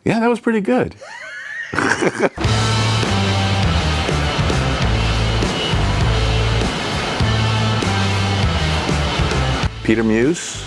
Yeah, that was pretty good. Pieter Muuse,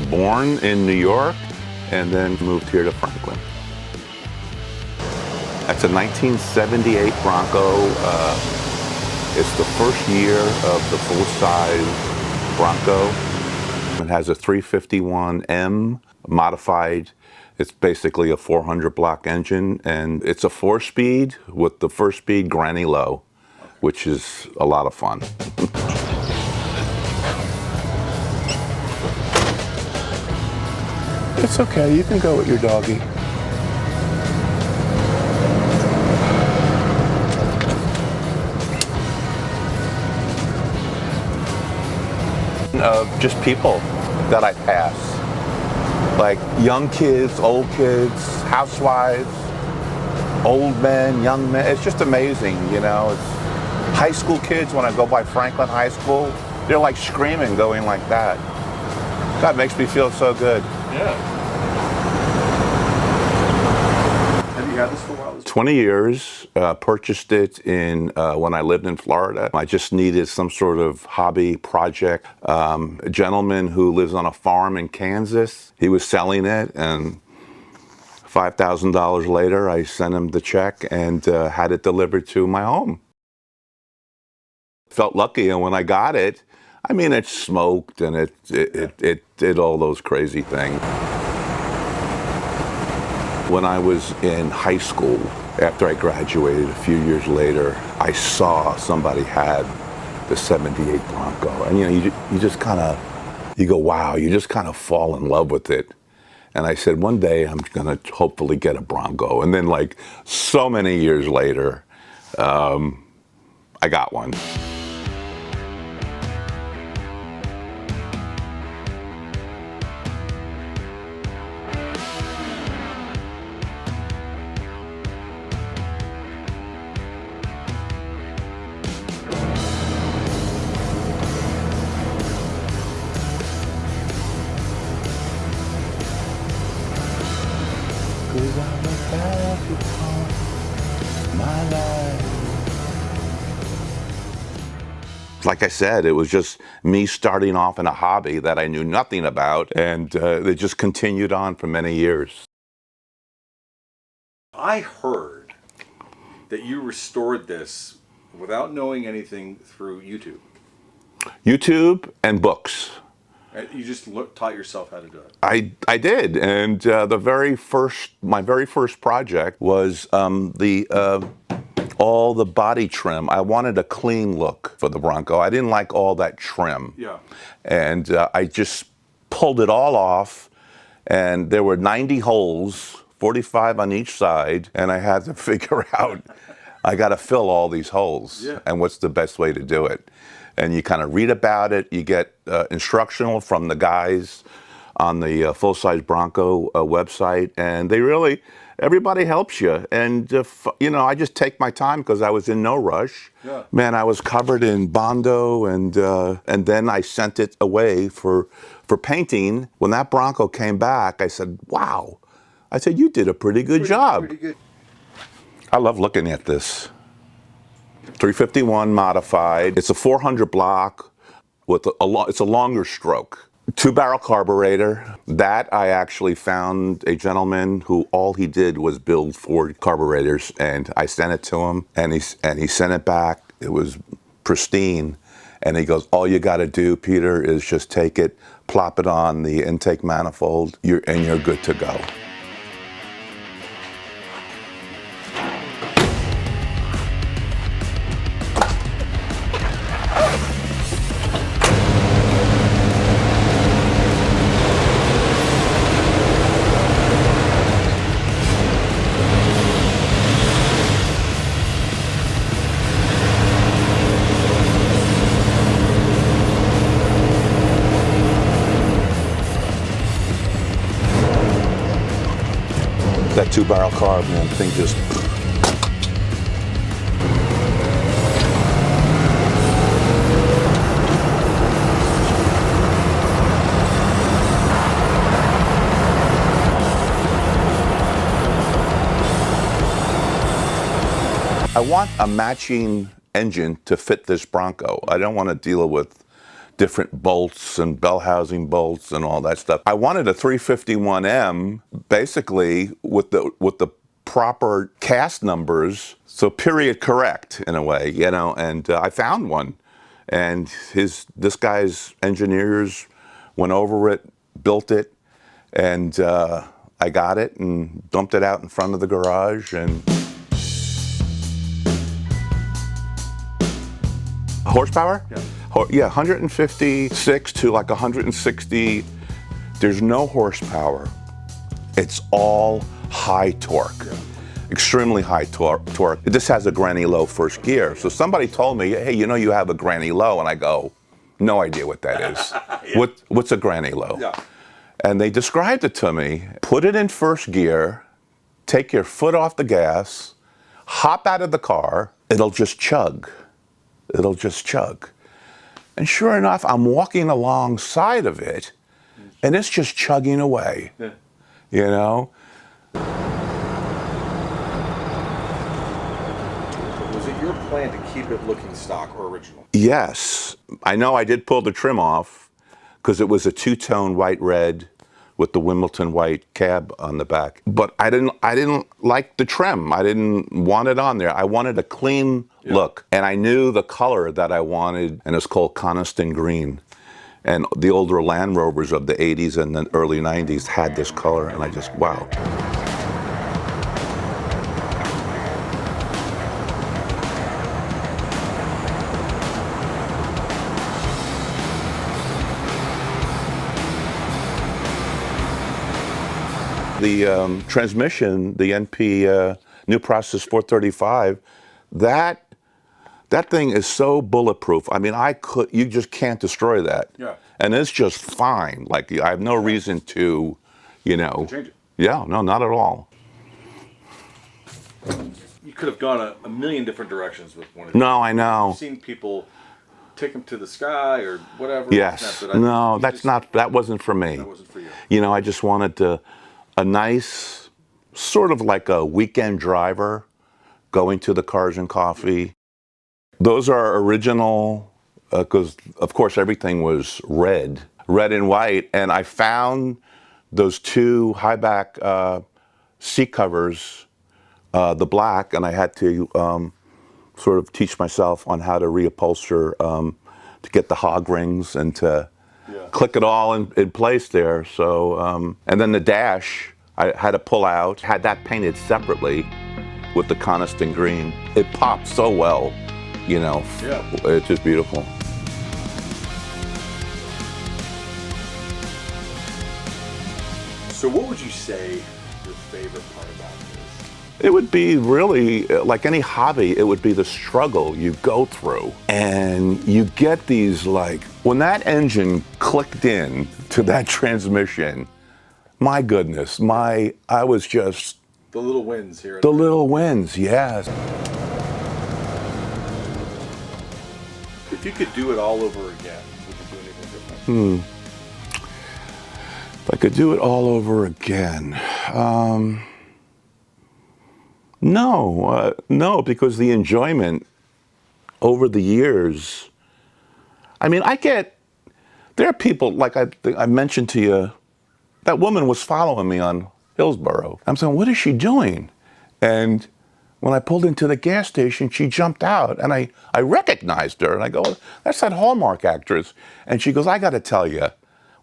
born in New York and then moved here to Franklin. That's a 1978 Bronco. It's the first year of the full-size Bronco. It has a 351M modified. It's basically a 400 block engine, and it's a 4-speed with the first speed granny low, which is a lot of fun. It's okay, you can go with your doggy. Of just people that I pass. Like young kids, old kids, housewives, old men, young men. It's just amazing, you know. It's high school kids, when I go by Franklin High School, they're like screaming going like that. That makes me feel so good. Yeah. Have you had this for a while? 20 years, purchased it in when I lived in Florida. I just needed some sort of hobby project. A gentleman who lives on a farm in Kansas, he was selling it, and $5,000 later, I sent him the check and had it delivered to my home. Felt lucky, and when I got it, I mean, it smoked and it did all those crazy things. When I was in high school, after I graduated a few years later, I saw somebody had the 78 Bronco. And you know, you just kind of, you go, wow, you just kind of fall in love with it. And I said, one day I'm gonna hopefully get a Bronco. And then like so many years later, I got one. Like I said, it was just me starting off in a hobby that I knew nothing about, and it just continued on for many years. I heard that you restored this without knowing anything through YouTube. YouTube and books. You just taught yourself how to do it. I did, and my very first project was all the body trim. I wanted a clean look for the Bronco. I didn't like all that trim. Yeah. And I just pulled it all off, and there were 90 holes, 45 on each side, and I had to figure out, I got to fill all these holes, yeah, and what's the best way to do it. And you kind of read about it, you get instructional from the guys on the full-size Bronco website, and they really, everybody helps you. And, you know, I just take my time because I was in no rush. Yeah. Man, I was covered in Bondo, and then I sent it away for painting. When that Bronco came back, I said, wow. I said, you did a pretty good job. Pretty good. I love looking at this. 351 modified. It's a 400 block with it's a longer stroke. 2-barrel carburetor. That I actually found a gentleman who all he did was build Ford carburetors, and I sent it to him, and he sent it back. It was pristine, and he goes, all you got to do, Peter, is just take it, plop it on the intake manifold, and you're good to go. That 2-barrel carb, man, thing just. I want a matching engine to fit this Bronco. I don't want to deal with different bolts and bell housing bolts and all that stuff. I wanted a 351M basically with the proper cast numbers, so period correct in a way, you know, and I found one. And this guy's engineers went over it, built it, and I got it and dumped it out in front of the garage. And horsepower? Yeah. Yeah, 156 to like 160. There's no horsepower. It's all high torque. Yeah. Extremely high torque. This has a granny low first gear. So somebody told me, hey, you know you have a granny low, and I go, no idea what that is. Yeah. What's a granny low? Yeah. And they described it to me. Put it in first gear, take your foot off the gas, hop out of the car, it'll just chug. It'll just chug. And sure enough, I'm walking alongside of it, and it's just chugging away. Yeah. You know? Was it your plan to keep it looking stock or original? Yes. I know I did pull the trim off because it was a two-tone white red with the Wimbledon white cab on the back. But I didn't like the trim. I didn't want it on there. I wanted a clean look. And I knew the color that I wanted, and it's called Coniston green. And the older Land Rovers of the 80s and the early 90s had this color, and I just, wow. The transmission, the NP New Process 435, that thing is so bulletproof. I mean, you just can't destroy that. Yeah. And it's just fine. Like, I have no reason to, you know. Change it. Yeah, no, not at all. You could have gone a million different directions with one of these. No, I know. I've seen people take them to the sky or whatever. Yes. No, that wasn't for me. That wasn't for you. You know, I just wanted a nice, sort of like a weekend driver going to the Cars and Coffee. Those are original, because of course everything was red and white, and I found those two high back seat covers, the black, and I had to sort of teach myself on how to reupholster to get the hog rings and to click it all in place there. So, and then the dash, I had to pull out, had that painted separately with the Coniston green. It popped so well, you know. Yeah. It's just beautiful. So what would you say your favorite part about this? It would be really, like any hobby, it would be the struggle you go through. And you get these, like, when that engine clicked in to that transmission, my goodness, I was just... The little wins here. The little wins, yes. If you could do it all over again, would you do anything different? If I could do it all over again, no, because the enjoyment over the years, I mean, there are people, like I mentioned to you, that woman was following me on Hillsborough. I'm saying, what is she doing? And when I pulled into the gas station, she jumped out, and I recognized her, and I go, that's that Hallmark actress. And she goes, I gotta tell you,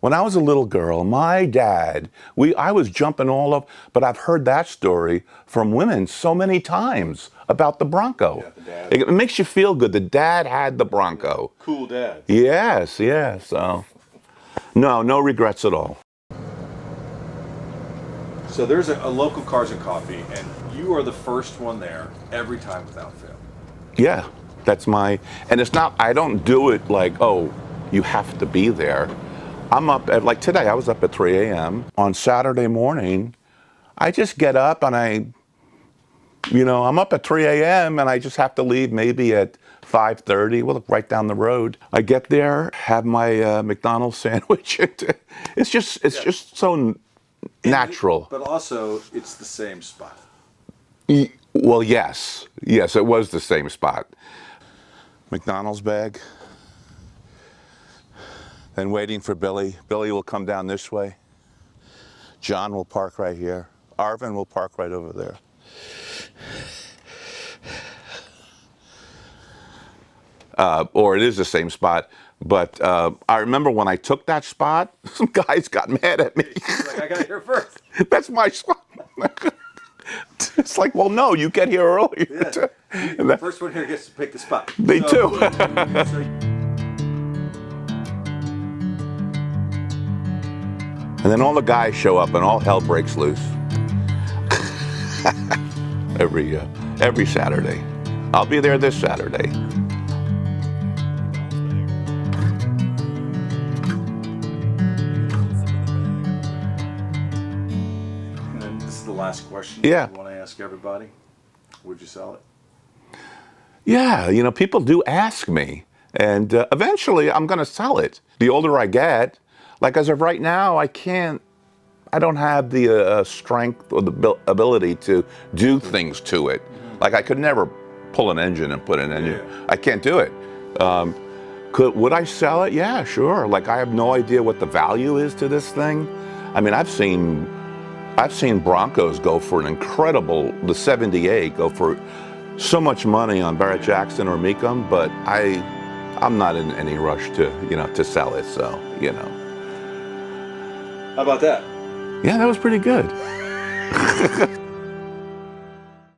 when I was a little girl, my dad, I was jumping all up, but I've heard that story from women so many times about the Bronco. Yeah, the dad. It makes you feel good. The dad had the Bronco. Cool dad. Yes, so no regrets at all. So there's a local Cars and Coffee, and you are the first one there every time without fail. Yeah, that's and it's not, I don't do it like, oh, you have to be there. I'm up at, like today, I was up at 3 a.m. On Saturday morning, I just get up and I'm up at 3 a.m. and I just have to leave maybe at 5:30. We'll look right down the road. I get there, have my McDonald's sandwich. It's just so natural. But also, it's the same spot. Well, yes. Yes, it was the same spot. McDonald's bag. Then waiting for Billy. Billy will come down this way. John will park right here. Arvin will park right over there. Or it is the same spot. But I remember when I took that spot, some guys got mad at me. Like, I got here first. That's my spot. It's like, well, no, you get here earlier. Yeah. And The first one here gets to pick the spot. Me too. And then all the guys show up and all hell breaks loose. every Saturday. I'll be there this Saturday. And then this is the last question. Yeah. I want to ask everybody. Would you sell it? Yeah, you know, people do ask me, and eventually I'm going to sell it. The older I get, like as of right now, I don't have the strength or the ability to do things to it. Like I could never pull an engine and put an engine. Yeah. I can't do it. Would I sell it? Yeah, sure. Like I have no idea what the value is to this thing. I mean, I've seen Broncos go for an incredible, the 78 go for so much money on Barrett-Jackson or Mecum, but I'm not in any rush to sell it. So, How about that? yeah, that was pretty good.